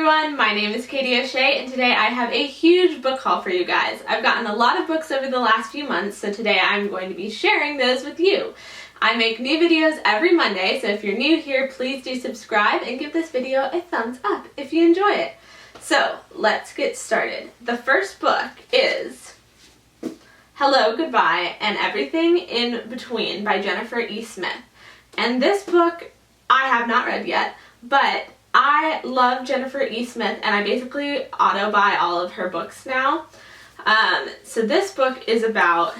everyone, my name is Katie O'Shea and today I have a huge book haul for you guys. I've gotten a lot of books over the last few months, so today I'm going to be sharing those with you. I make new videos every Monday, so if you're new here, please do subscribe and give this video a thumbs up if you enjoy it. So let's get started. The first book is Hello, Goodbye, and Everything in Between by Jennifer E. Smith. And this book I have not read yet, but I love Jennifer E. Smith and I basically auto-buy all of her books now. So this book is about,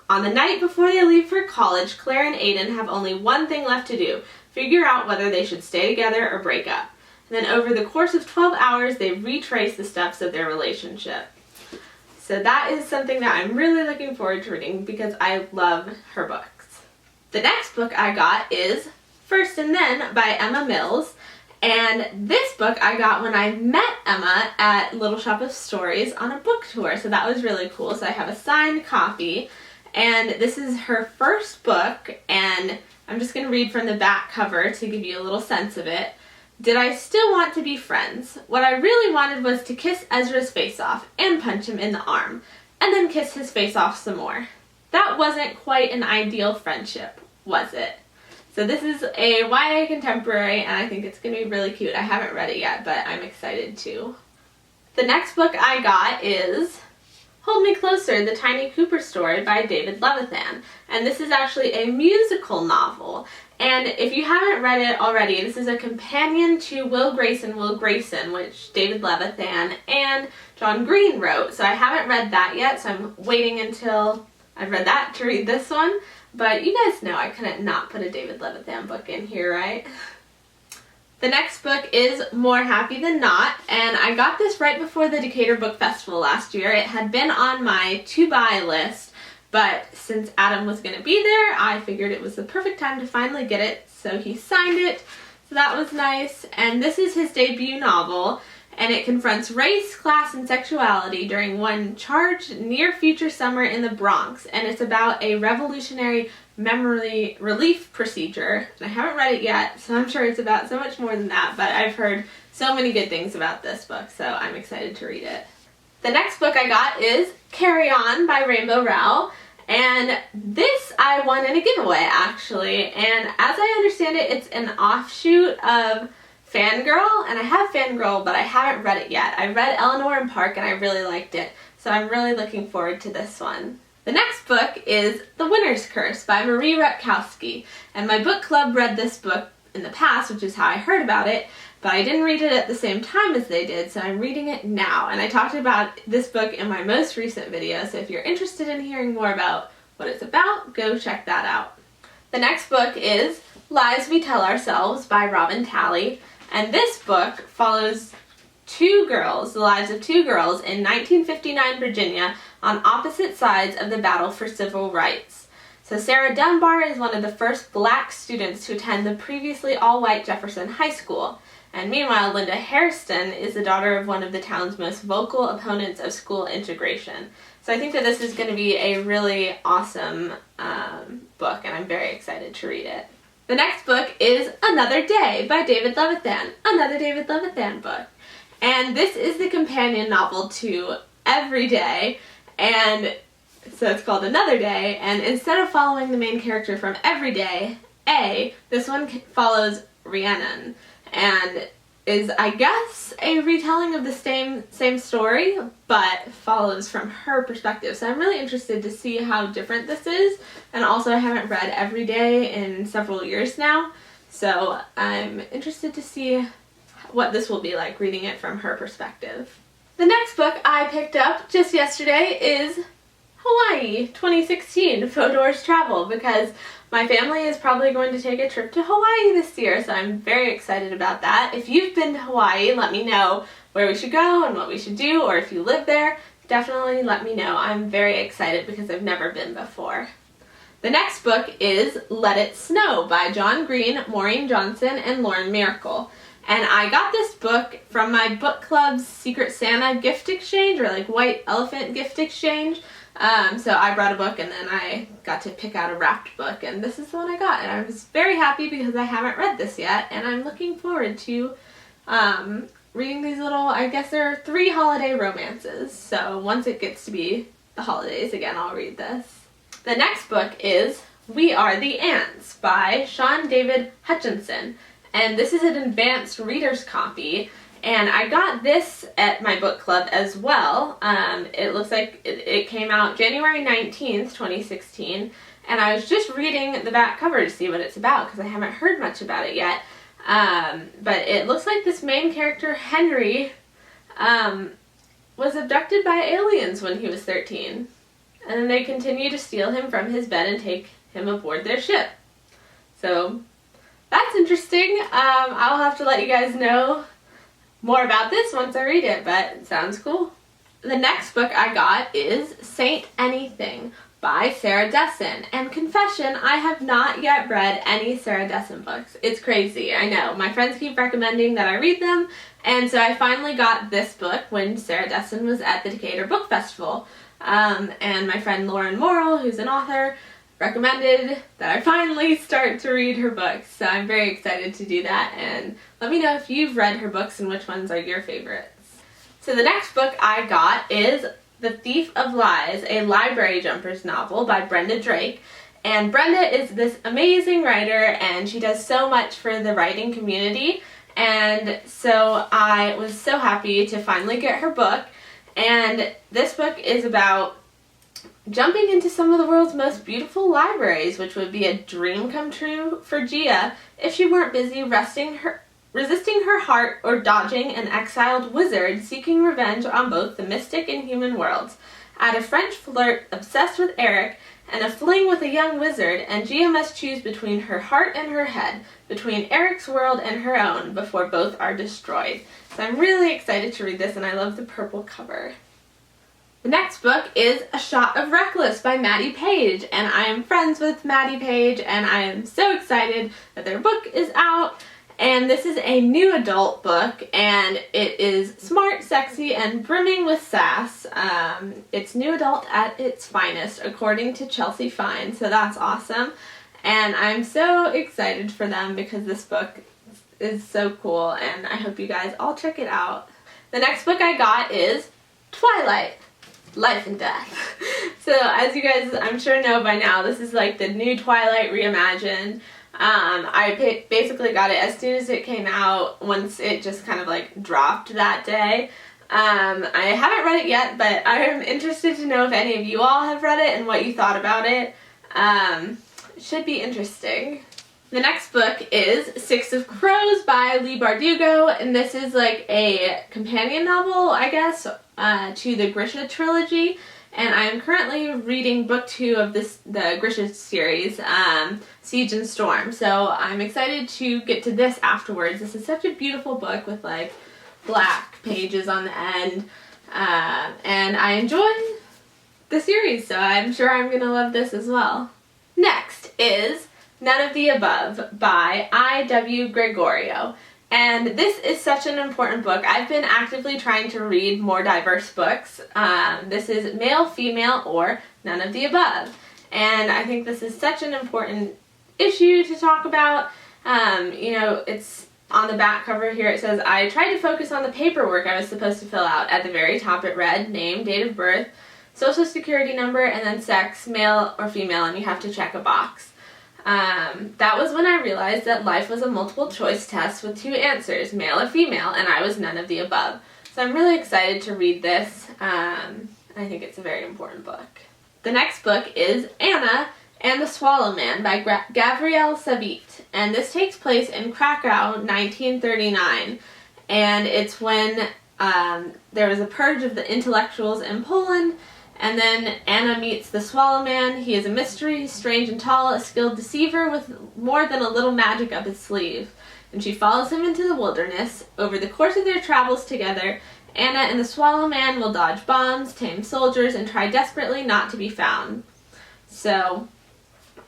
on the night before they leave for college, Claire and Aiden have only one thing left to do: figure out whether they should stay together or break up. And then over the course of 12 hours, they retrace the steps of their relationship. So that is something that I'm really looking forward to reading because I love her books. The next book I got is First and Then by Emma Mills. And this book I got when I met Emma at Little Shop of Stories on a book tour, so that was really cool. So I have a signed copy, and this is her first book, and I'm just going to read from the back cover to give you a little sense of it. Did I still want to be friends? What I really wanted was to kiss Ezra's face off and punch him in the arm, and then kiss his face off some more. That wasn't quite an ideal friendship, was it? So this is a YA contemporary, and I think it's going to be really cute. I haven't read it yet, but I'm excited to. The next book I got is Hold Me Closer, The Tiny Cooper Story by David Levithan. And this is actually a musical novel. And if you haven't read it already, this is a companion to Will Grayson, which David Levithan and John Green wrote. So I haven't read that yet, so I'm waiting until I've read that to read this one. But you guys know I couldn't not put a David Levithan book in here, right? The next book is More Happy Than Not, and I got this right before the Decatur Book Festival last year. It had been on my to-buy list, but since Adam was going to be there, I figured it was the perfect time to finally get it, so he signed it, so that was nice. And this is his debut novel, and it confronts race, class, and sexuality during one charged near-future summer in the Bronx, and it's about a revolutionary memory relief procedure. And I haven't read it yet, so I'm sure it's about so much more than that, but I've heard so many good things about this book, so I'm excited to read it. The next book I got is Carry On by Rainbow Rowell, and this I won in a giveaway, actually, and as I understand it, it's an offshoot of Fangirl, and I have Fangirl, but I haven't read it yet. I read Eleanor and Park, and I really liked it, so I'm really looking forward to this one. The next book is The Winner's Curse by Marie Rutkowski, and my book club read this book in the past, which is how I heard about it, but I didn't read it at the same time as they did, so I'm reading it now, and I talked about this book in my most recent video, so if you're interested in hearing more about what it's about, go check that out. The next book is Lies We Tell Ourselves by Robin Talley. And this book follows two girls, the lives of two girls in 1959 Virginia on opposite sides of the battle for civil rights. So Sarah Dunbar is one of the first black students to attend the previously all-white Jefferson High School. And meanwhile, Linda Hairston is the daughter of one of the town's most vocal opponents of school integration. So I think that this is going to be a really awesome book, and I'm very excited to read it. The next book is Another Day by David Levithan, another David Levithan book. And this is the companion novel to Every Day, and so it's called Another Day, and instead of following the main character from Every Day, this one follows Rhiannon, and is, I guess, a retelling of the same story, but follows from her perspective. So I'm really interested to see how different this is, and also I haven't read Every Day in several years now, so I'm interested to see what this will be like reading it from her perspective. The next book I picked up just yesterday is Hawaii 2016 Fodor's Travel, because my family is probably going to take a trip to Hawaii this year, so I'm very excited about that. If you've been to Hawaii, let me know where we should go and what we should do, or if you live there, definitely let me know. I'm very excited because I've never been before. The next book is Let It Snow by John Green, Maureen Johnson, and Lauren Miracle. And I got this book from my book club's Secret Santa gift exchange, or like White Elephant gift exchange. So I brought a book and then I got to pick out a wrapped book, and this is the one I got, and I was very happy because I haven't read this yet, and I'm looking forward to reading these little, I guess there are 3 holiday romances. So once it gets to be the holidays again, I'll read this. The next book is We Are the Ants by Sean David Hutchinson. And this is an advanced reader's copy. And I got this at my book club as well. It looks like it came out January 19th, 2016. And I was just reading the back cover to see what it's about because I haven't heard much about it yet. But it looks like this main character, Henry, was abducted by aliens when he was 13. And then they continue to steal him from his bed and take him aboard their ship. So that's interesting. I'll have to let you guys know more about this once I read it, but it sounds cool. The next book I got is Saint Anything by Sarah Dessen. And confession, I have not yet read any Sarah Dessen books. It's crazy, I know. My friends keep recommending that I read them, and so I finally got this book when Sarah Dessen was at the Decatur Book Festival. And my friend Lauren Morrill, who's an author, recommended that I finally start to read her books. So I'm very excited to do that, and let me know if you've read her books and which ones are your favorites. So the next book I got is The Thief of Lies, a Library Jumpers novel by Brenda Drake. And Brenda is this amazing writer, and she does so much for the writing community. And so I was so happy to finally get her book. And this book is about jumping into some of the world's most beautiful libraries, which would be a dream come true for Gia if she weren't busy resisting her heart or dodging an exiled wizard seeking revenge on both the mystic and human worlds. Add a French flirt obsessed with Eric and a fling with a young wizard, and Gia must choose between her heart and her head, between Eric's world and her own, before both are destroyed. So I'm really excited to read this, and I love the purple cover. The next book is A Shot of Reckless by Maddie Page, and I am friends with Maddie Page, and I am so excited that their book is out. And this is a new adult book, and it is smart, sexy, and brimming with sass. It's new adult at its finest, according to Chelsea Fine, so that's awesome. And I'm so excited for them because this book is so cool, and I hope you guys all check it out. The next book I got is Twilight Life and Die. So as you guys I'm sure know by now, this is like the new Twilight reimagined. I basically got it as soon as it came out, once it just kind of like dropped that day. I haven't read it yet, but I'm interested to know if any of you all have read it and what you thought about it. It should be interesting. The next book is Six of Crows by Leigh Bardugo, and this is like a companion novel, I guess, to the Grisha trilogy. And I am currently reading book 2 of the Grisha series, Siege and Storm. So I'm excited to get to this afterwards. This is such a beautiful book with like black pages on the end. And I enjoy the series, so I'm sure I'm going to love this as well. Next is None of the Above by I.W. Gregorio. And this is such an important book. I've been actively trying to read more diverse books. This is male, female, or none of the above. And I think this is such an important issue to talk about. You know, it's on the back cover here. It says, I tried to focus on the paperwork I was supposed to fill out. At the very top it read, name, date of birth, social security number, and then sex, male or female, and you have to check a box. That was when I realized that life was a multiple choice test with 2 answers, male or female, and I was none of the above. So I'm really excited to read this. I think it's a very important book. The next book is Anna and the Swallow Man by Gabrielle Savit, and this takes place in Krakow, 1939, and it's when there was a purge of the intellectuals in Poland. And then Anna meets the Swallow Man. He is a mystery, strange and tall, a skilled deceiver with more than a little magic up his sleeve. And she follows him into the wilderness. Over the course of their travels together, Anna and the Swallow Man will dodge bombs, tame soldiers, and try desperately not to be found. So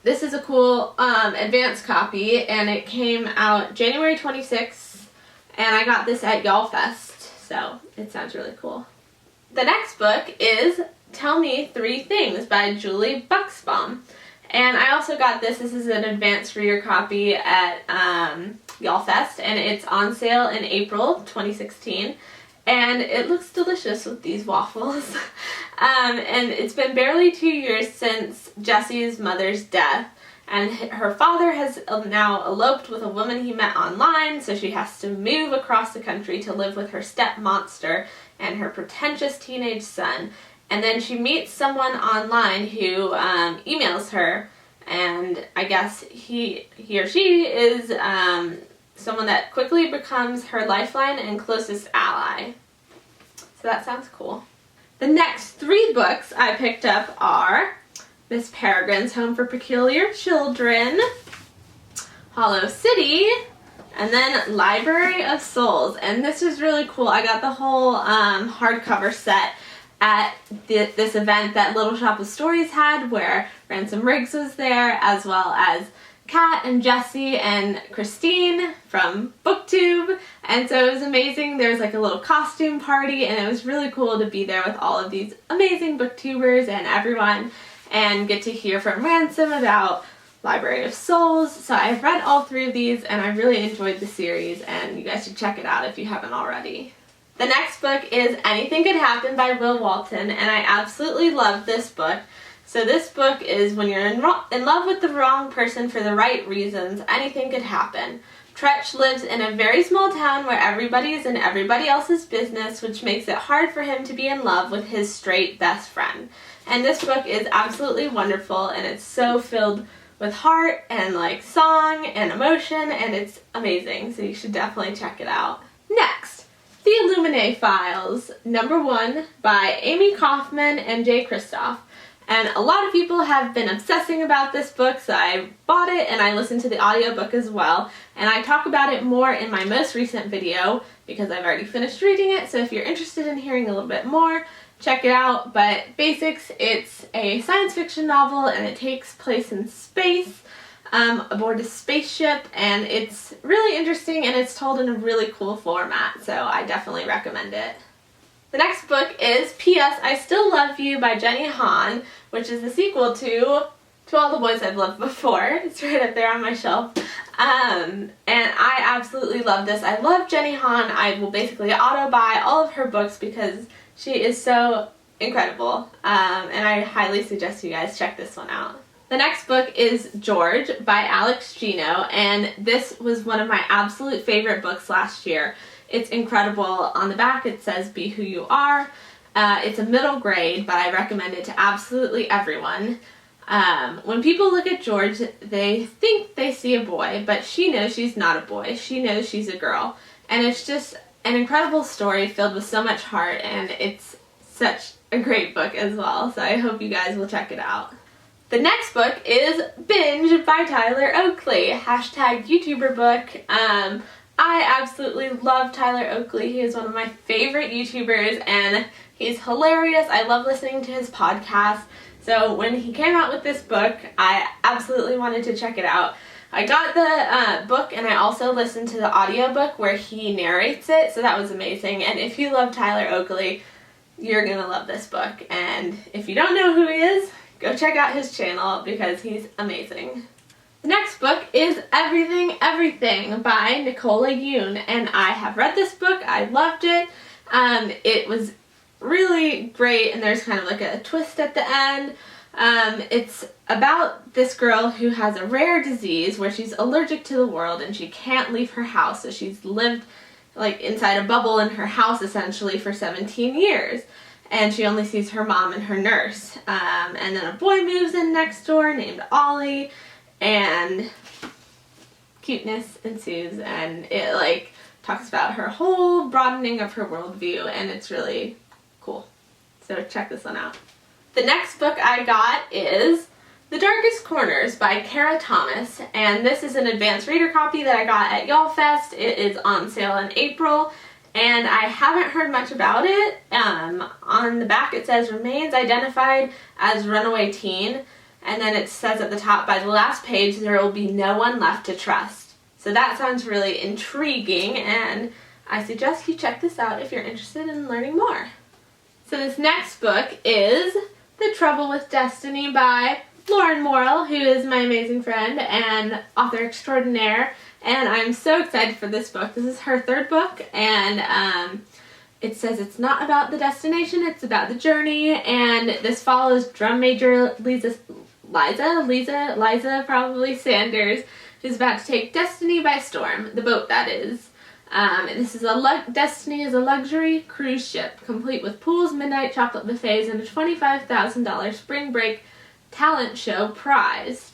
this is a cool advanced copy, and it came out January 26th, and I got this at Y'all Fest, so it sounds really cool. The next book is Tell Me 3 Things by Julie Buxbaum. And I also got this. This is an advanced reader copy at YALLFest, and it's on sale in April 2016. And it looks delicious with these waffles. And it's been barely 2 years since Jessie's mother's death, and her father has now eloped with a woman he met online, so she has to move across the country to live with her step-monster and her pretentious teenage son. And then she meets someone online who emails her, and I guess he or she is someone that quickly becomes her lifeline and closest ally. So that sounds cool. The next 3 books I picked up are Miss Peregrines Home for Peculiar Children, Hollow City, and then Library of Souls. And this is really cool. I got the whole hardcover set at this event that Little Shop of Stories had, where Ransom Riggs was there, as well as Kat and Jessie and Christine from BookTube, and so it was amazing. There was like a little costume party, and it was really cool to be there with all of these amazing booktubers and everyone, and get to hear from Ransom about Library of Souls. So I've read all 3 of these, and I really enjoyed the series, and you guys should check it out if you haven't already. The next book is Anything Could Happen by Will Walton, and I absolutely love this book. So this book is when you're in love with the wrong person for the right reasons, anything could happen. Tretch lives in a very small town where everybody is in everybody else's business, which makes it hard for him to be in love with his straight best friend. And this book is absolutely wonderful, and it's so filled with heart and like song and emotion, and it's amazing, so you should definitely check it out. Next, The Illuminae Files, #1 by Amy Kaufman and Jay Kristoff. And a lot of people have been obsessing about this book, so I bought it and I listened to the audiobook as well. And I talk about it more in my most recent video because I've already finished reading it, so if you're interested in hearing a little bit more, check it out. But basics, it's a science fiction novel and it takes place in space, aboard a spaceship, and it's really interesting and it's told in a really cool format, so I definitely recommend it. The next book is P.S. I Still Love You by Jenny Han, which is the sequel to All the Boys I've Loved Before. It's right up there on my shelf. And I absolutely love this. I love Jenny Han. I will basically auto-buy all of her books because she is so incredible. And I highly suggest you guys check this one out. The next book is George by Alex Gino, and this was one of my absolute favorite books last year. It's incredible. On the back it says Be Who You Are. It's a middle grade, but I recommend it to absolutely everyone. When people look at George, they think they see a boy, but she knows she's not a boy. She knows she's a girl. And it's just an incredible story filled with so much heart, and it's such a great book as well, so I hope you guys will check it out. The next book is Binge by Tyler Oakley, hashtag YouTuber book. I absolutely love Tyler Oakley. He is one of my favorite YouTubers, and he's hilarious. I love listening to his podcast. So when he came out with this book, I absolutely wanted to check it out. I got the book, and I also listened to the audiobook where he narrates it, so that was amazing. And if you love Tyler Oakley, you're going to love this book. And if you don't know who he is, go check out his channel because he's amazing. The next book is Everything, Everything by Nicola Yoon, and I have read this book. I loved it. It was really great, and there's kind of like a twist at the end. It's about this girl who has a rare disease where she's allergic to the world and she can't leave her house, so she's lived like inside a bubble in her house essentially for 17 years. And she only sees her mom and her nurse. And then a boy moves in next door named Ollie, and cuteness ensues, and it like talks about her whole broadening of her worldview, and it's really cool. So check this one out. The next book I got is The Darkest Corners by Kara Thomas, and this is an advanced reader copy that I got at YALLFest. It is on sale in April, and I haven't heard much about it. On the back it says remains identified as runaway teen, and then it says at the top, by the last page there will be no one left to trust. So that sounds really intriguing, and I suggest you check this out if you're interested in learning more. So this next book is The Trouble with Destiny by Lauren Morrill, who is my amazing friend and author extraordinaire, and I'm so excited for this book. This is her third book, and it says it's not about the destination, it's about the journey, and this follows drum major Liza probably Sanders, who's about to take Destiny by storm, the boat that is. This is Destiny is a luxury cruise ship, complete with pools, midnight chocolate buffets, and a $25,000 spring break talent show prize.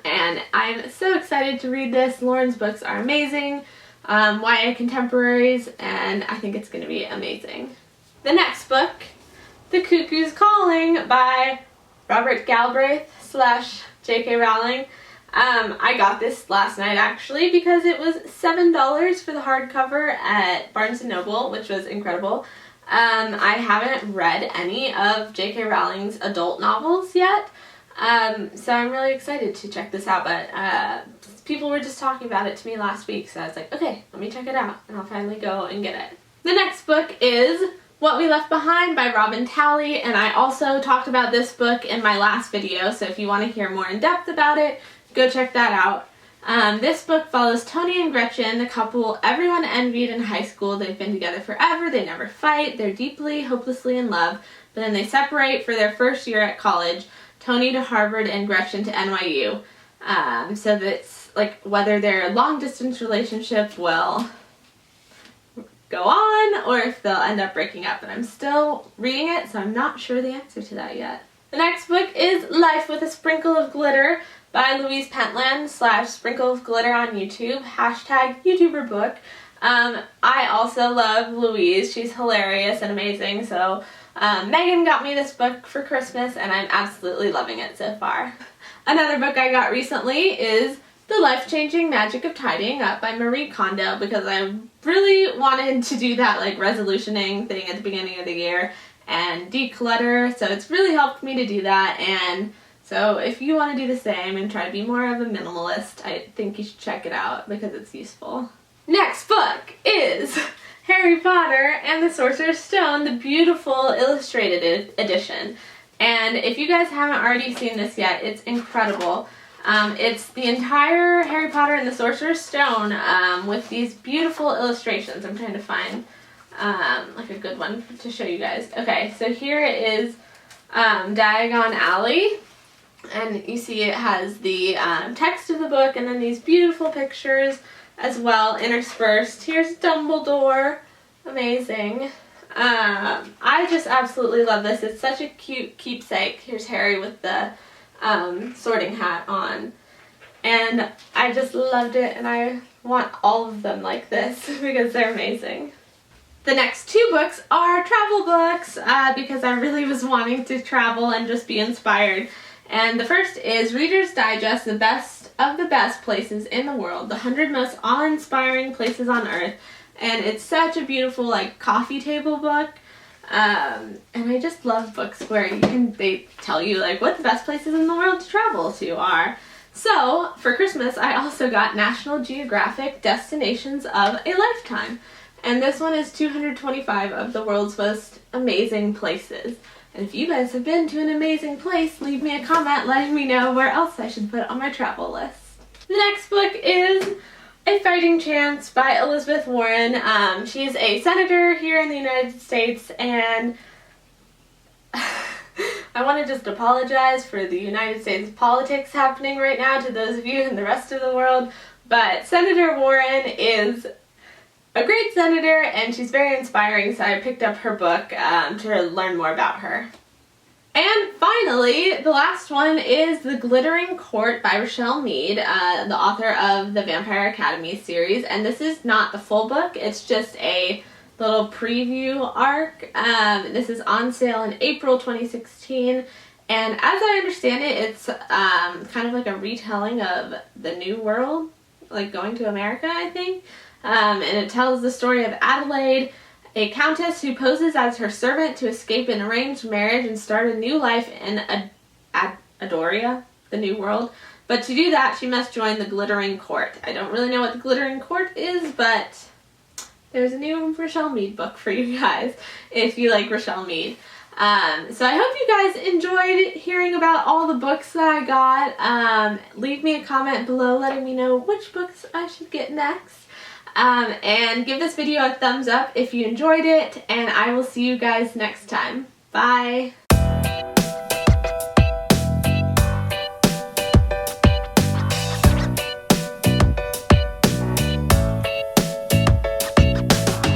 And I'm so excited to read this. Lauren's books are amazing, YA contemporaries, and I think it's going to be amazing. The next book, The Cuckoos Calling by Robert Galbraith / J.K. Rowling. I got this last night actually because it was $7 for the hardcover at Barnes & Noble, which was incredible. I haven't read any of J.K. Rowling's adult novels yet, so I'm really excited to check this out, but people were just talking about it to me last week, so I was like, okay, let me check it out, and I'll finally go and get it. The next book is What We Left Behind by Robin Talley, and I also talked about this book in my last video, so if you want to hear more in depth about it, go check that out. This book follows Tony and Gretchen, the couple everyone envied in high school. They've been together forever, they never fight, they're deeply, hopelessly in love, but then they separate for their first year at college, Tony to Harvard and Gretchen to NYU. So that's like whether their long distance relationship will go on or if they'll end up breaking up, and I'm still reading it, so I'm not sure the answer to that yet. The next book is Life with a Sprinkle of Glitter by Louise Pentland / Sprinkle of Glitter on YouTube, #YouTuber book. I also love Louise. She's hilarious and amazing, so Megan got me this book for Christmas and I'm absolutely loving it so far. Another book I got recently is The Life-Changing Magic of Tidying Up by Marie Kondo, because I really wanted to do that like resolutioning thing at the beginning of the year and declutter, so it's really helped me to do that. And so if you want to do the same and try to be more of a minimalist, I think you should check it out because it's useful. Next book is Harry Potter and the Sorcerer's Stone, the beautiful illustrated edition. And if you guys haven't already seen this yet, it's incredible. It's the entire Harry Potter and the Sorcerer's Stone with these beautiful illustrations. I'm trying to find like a good one to show you guys. Okay, so here it is Diagon Alley. And you see it has the text of the book and then these beautiful pictures as well interspersed. Here's Dumbledore. Amazing. I just absolutely love this. It's such a cute keepsake. Here's Harry with the sorting hat on. And I just loved it, and I want all of them like this because they're amazing. The next two books are travel books because I really was wanting to travel and just be inspired. And the first is Reader's Digest, the best of the best places in the world, the 100 most awe-inspiring places on Earth. And it's such a beautiful like coffee table book. And I just love books where they tell you like what the best places in the world to travel to are. So for Christmas I also got National Geographic Destinations of a Lifetime. And this one is 225 of the world's most amazing places. And if you guys have been to an amazing place, leave me a comment letting me know where else I should put on my travel list. The next book is A Fighting Chance by Elizabeth Warren. She's a senator here in the United States, and I want to just apologize for the United States politics happening right now to those of you in the rest of the world, but Senator Warren is a great senator and she's very inspiring, so I picked up her book to learn more about her. And finally, the last one is The Glittering Court by Rochelle Mead, the author of the Vampire Academy series, and this is not the full book, it's just a little preview arc. This is on sale in April 2016, and as I understand it, it's kind of like a retelling of the New World, like going to America, I think. And it tells the story of Adelaide, a countess who poses as her servant to escape an arranged marriage and start a new life in Adoria, the New World. But to do that, she must join the Glittering Court. I don't really know what the Glittering Court is, but there's a new Rochelle Mead book for you guys if you like Rochelle Mead. So I hope you guys enjoyed hearing about all the books that I got. Leave me a comment below letting me know which books I should get next. And give this video a thumbs up if you enjoyed it, and I will see you guys next time. Bye!